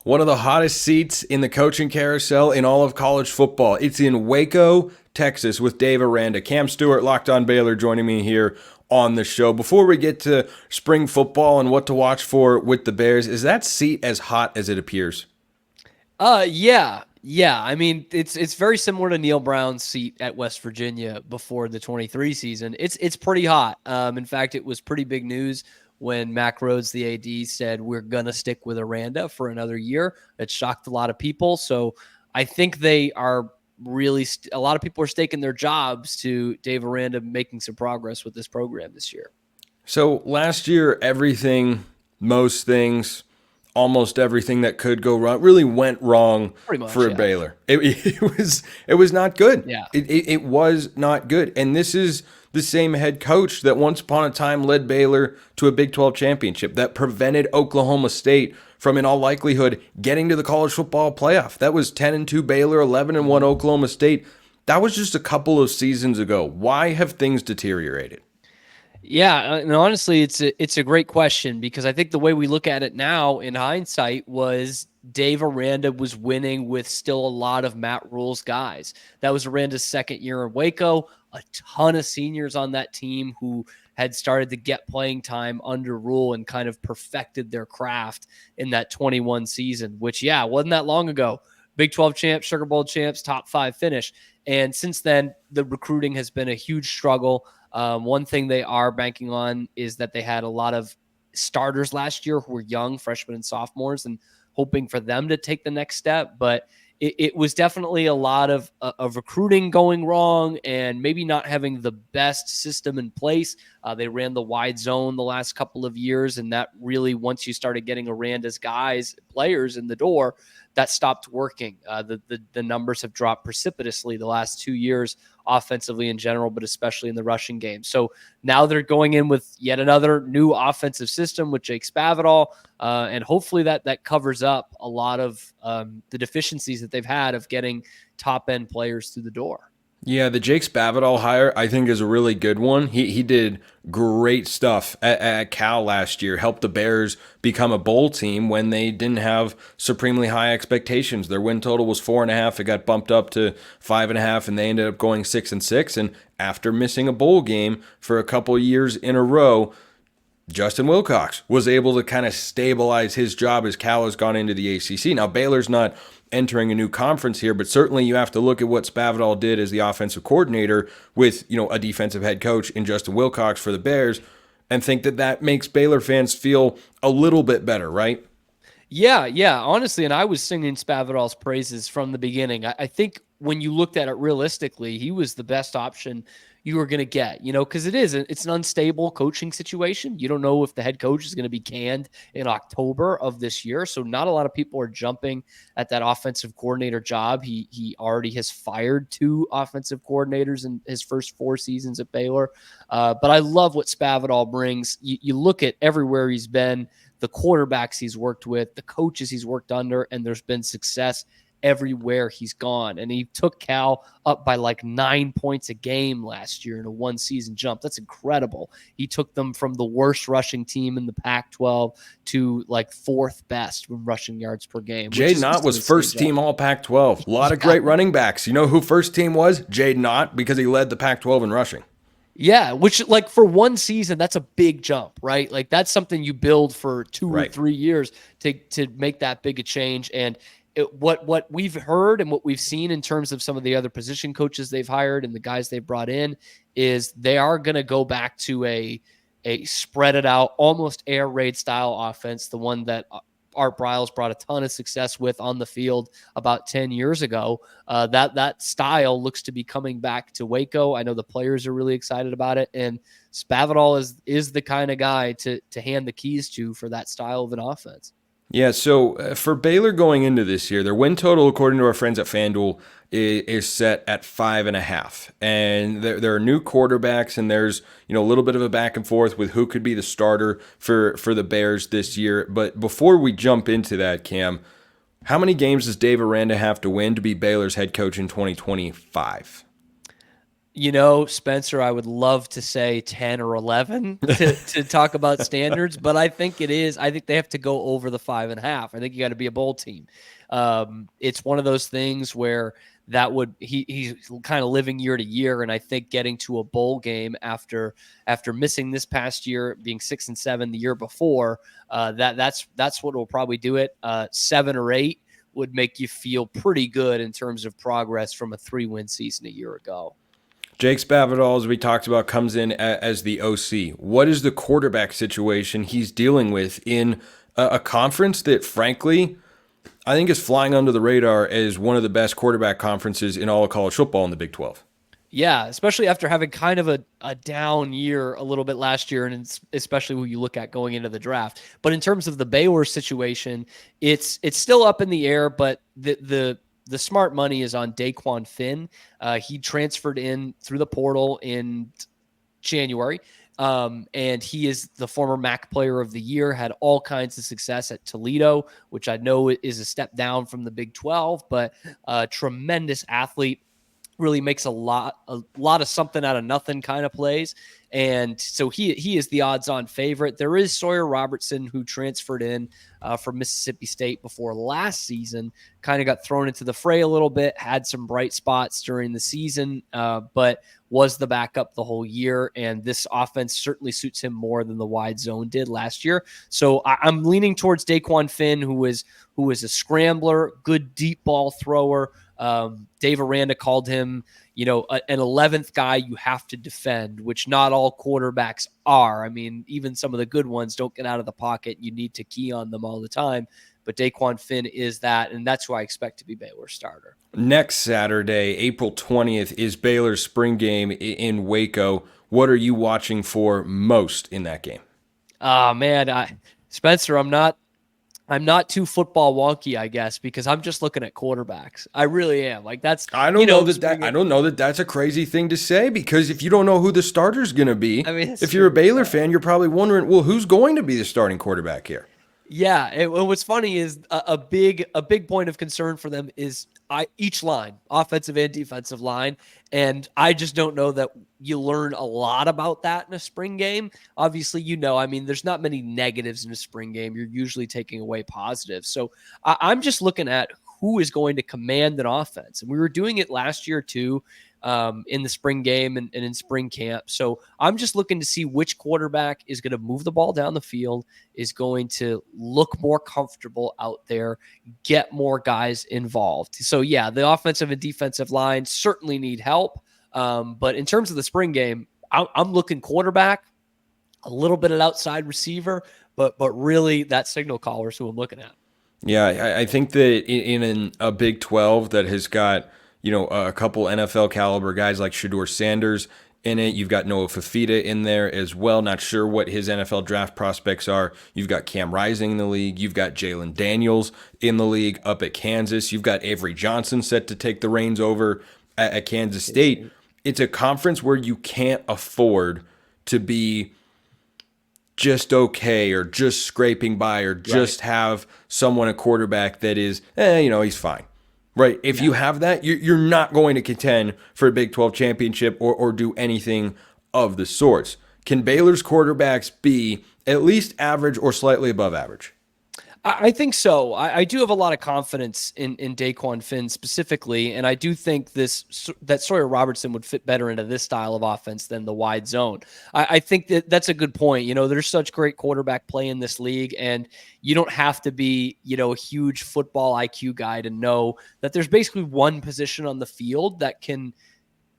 One of the hottest seats in the coaching carousel in all of college football. It's in Waco, Texas with Dave Aranda. Cam Stuart, Locked On Baylor, joining me here on the show. Before we get to spring football and what to watch for with the Bears, is that seat as hot as it appears? Yeah. I mean, it's very similar to Neil Brown's seat at West Virginia before the 23 season. It's pretty hot. In fact, it was pretty big news when Mac Rhodes, the AD, said we're gonna stick with Aranda for another year. It shocked a lot of people. So I think they are really a lot of people are staking their jobs to Dave Aranda making some progress with this program this year. So last year, most things, almost everything that could go wrong really went wrong Pretty much, for yeah. Baylor. It was not good. Yeah. It was not good. And this is the same head coach that once upon a time led Baylor to a Big 12 championship, that prevented Oklahoma State from, in all likelihood, getting to the college football playoff. That was 10-2 Baylor, 11-1 Oklahoma State. That was just a couple of seasons ago. Why have things deteriorated? Yeah, and honestly, it's a great question because I think the way we look at it now in hindsight was Dave Aranda was winning with still a lot of Matt Rule's guys. That was Aranda's second year in Waco, a ton of seniors on that team who had started to get playing time under Rule and kind of perfected their craft in that 21 season, which, yeah, wasn't that long ago. Big 12 champs, Sugar Bowl champs, top 5 finish. And since then, the recruiting has been a huge struggle. One thing they are banking on is that they had a lot of starters last year who were young, freshmen and sophomores, and hoping for them to take the next step. But it was definitely a lot of recruiting going wrong and maybe not having the best system in place. They ran the wide zone the last couple of years, and that really, once you started getting Aranda's players in the door, that stopped working. The numbers have dropped precipitously the last 2 years, offensively in general, but especially in the rushing game. So now they're going in with yet another new offensive system with Jake Spavital, and hopefully that covers up a lot of the deficiencies that they've had of getting top-end players through the door. Yeah, the Jake Spavital hire, I think, is a really good one. He did great stuff at Cal last year, helped the Bears become a bowl team when they didn't have supremely high expectations. Their win total was 4.5. It got bumped up to 5.5, and they ended up going 6-6. And after missing a bowl game for a couple years in a row, Justin Wilcox was able to kind of stabilize his job as Cal has gone into the ACC. Now, Baylor's not entering a new conference here, but certainly you have to look at what Spavital did as the offensive coordinator with, a defensive head coach in Justin Wilcox for the Bears, and think that makes Baylor fans feel a little bit better, right? Yeah, honestly, and I was singing Spavital's praises from the beginning. I think when you looked at it realistically, he was the best option you were going to get, because it's an unstable coaching situation. You don't know if the head coach is going to be canned in October of this year. So not a lot of people are jumping at that offensive coordinator job. He already has fired 2 offensive coordinators in his first 4 seasons at Baylor. But I love what Spavital brings. You look at everywhere he's been, the quarterbacks he's worked with, the coaches he's worked under, and there's been success everywhere he's gone. And he took Cal up by like 9 points a game last year in a 1-season jump. That's incredible. He took them from the worst rushing team in the Pac-12 to like 4th best in rushing yards per game. Jaden Ott was first team all Pac-12. A lot of great running backs. You know who first team was? Jaden Ott, because he led the Pac-12 in rushing. Yeah, which like for 1 season, that's a big jump, right? Like that's something you build for 2 or 3 years to make that big a change. And what we've heard and what we've seen in terms of some of the other position coaches they've hired and the guys they've brought in is they are going to go back to a spread it out, almost air raid style offense, the one that Art Briles brought a ton of success with on the field about 10 years ago. That style looks to be coming back to Waco. I know the players are really excited about it, and Spavital is the kind of guy to hand the keys to for that style of an offense. Yeah, so for Baylor going into this year, their win total, according to our friends at FanDuel, is set at 5.5. And there are new quarterbacks, and there's a little bit of a back and forth with who could be the starter for the Bears this year. But before we jump into that, Cam, how many games does Dave Aranda have to win to be Baylor's head coach in 2025? Spencer, I would love to say 10 or 11 to talk about standards, but I think it is. I think they have to go over the 5.5. I think you got to be a bowl team. It's one of those things where he's kind of living year to year, and I think getting to a bowl game after missing this past year, being 6-7 the year before, that's what will probably do it. 7 or 8 would make you feel pretty good in terms of progress from a 3-win season a year ago. Jake Spavital, as we talked about, comes in as the OC. What is the quarterback situation he's dealing with in a conference that, frankly, I think is flying under the radar as one of the best quarterback conferences in all of college football in the Big 12? Yeah, especially after having kind of a down year a little bit last year, and especially when you look at going into the draft. But in terms of the Baylor situation, it's still up in the air, but the smart money is on Daquan Finn. He transferred in through the portal in January. And he is the former MAC player of the year, had all kinds of success at Toledo, which I know is a step down from the Big 12, but a tremendous athlete. Really makes a lot of something out of nothing kind of plays. And so he is the odds-on favorite. There is Sawyer Robertson, who transferred in from Mississippi State before last season, kind of got thrown into the fray a little bit, had some bright spots during the season, but was the backup the whole year. And this offense certainly suits him more than the wide zone did last year. So I'm leaning towards Daquan Finn, who is a scrambler, good deep ball thrower. Dave Aranda called him, an 11th guy you have to defend, which not all quarterbacks are. I mean, even some of the good ones don't get out of the pocket. You need to key on them all the time. But Daquan Finn is that, and that's who I expect to be Baylor's starter. Next Saturday, April 20th, is Baylor's spring game in Waco. What are you watching for most in that game? Oh, man, Spencer, I'm not too football wonky, I guess, because I'm just looking at quarterbacks. I really am. Like that's I don't know that that's a crazy thing to say, because if you don't know who the starter's going to be, I mean, if you're a Baylor fan, you're probably wondering, well, who's going to be the starting quarterback here? Yeah, what's funny is a big point of concern for them is each line, offensive and defensive line, and I just don't know that you learn a lot about that in a spring game. Obviously, I mean, there's not many negatives in a spring game. You're usually taking away positives. So I'm just looking at who is going to command an offense, and we were doing it last year too. In the spring game and in spring camp. So I'm just looking to see which quarterback is going to move the ball down the field, is going to look more comfortable out there, get more guys involved. So yeah, the offensive and defensive line certainly need help. But in terms of the spring game, I'm looking quarterback, a little bit of outside receiver, but really that signal caller is who I'm looking at. Yeah, I think that in a Big 12 that has got, a couple NFL caliber guys like Shedeur Sanders in it. You've got Noah Fafita in there as well. Not sure what his NFL draft prospects are. You've got Cam Rising in the league. You've got Jalen Daniels in the league up at Kansas. You've got Avery Johnson set to take the reins over at Kansas State. It's a conference where you can't afford to be just okay or just scraping by or just have someone, a quarterback that is, he's fine. Right. If you have that, you're not going to contend for a Big 12 championship or do anything of the sorts. Can Baylor's quarterbacks be at least average or slightly above average? I think so. I do have a lot of confidence in Daquan Finn specifically, and I do think that Sawyer Robertson would fit better into this style of offense than the wide zone. I think that's a good point. There's such great quarterback play in this league, and you don't have to be, a huge football IQ guy to know that there's basically one position on the field that can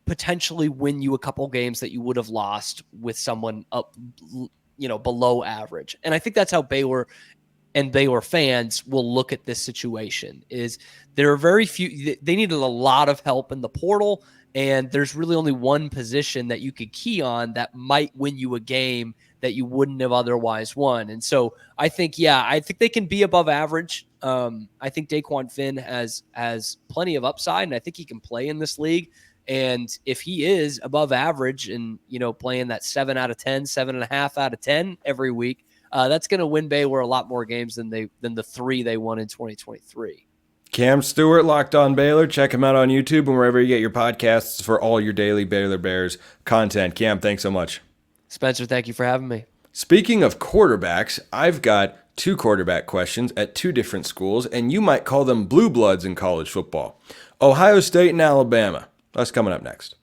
potentially win you a couple games that you would have lost with someone up, below average. And I think that's how Baylor and Baylor fans will look at this situation. Is there are very few, they needed a lot of help in the portal, and there's really only one position that you could key on that might win you a game that you wouldn't have otherwise won. And so I think they can be above average. I think Daquan Finn has plenty of upside, and I think he can play in this league. And if he is above average and, playing that 7 out of 10, 7.5 out of 10 every week, that's going to win Baylor a lot more games than the 3 they won in 2023. Cam Stuart, Locked On Baylor. Check him out on YouTube and wherever you get your podcasts for all your daily Baylor Bears content. Cam, thanks so much. Spencer, thank you for having me. Speaking of quarterbacks, I've got two quarterback questions at two different schools, and you might call them blue bloods in college football. Ohio State and Alabama. That's coming up next.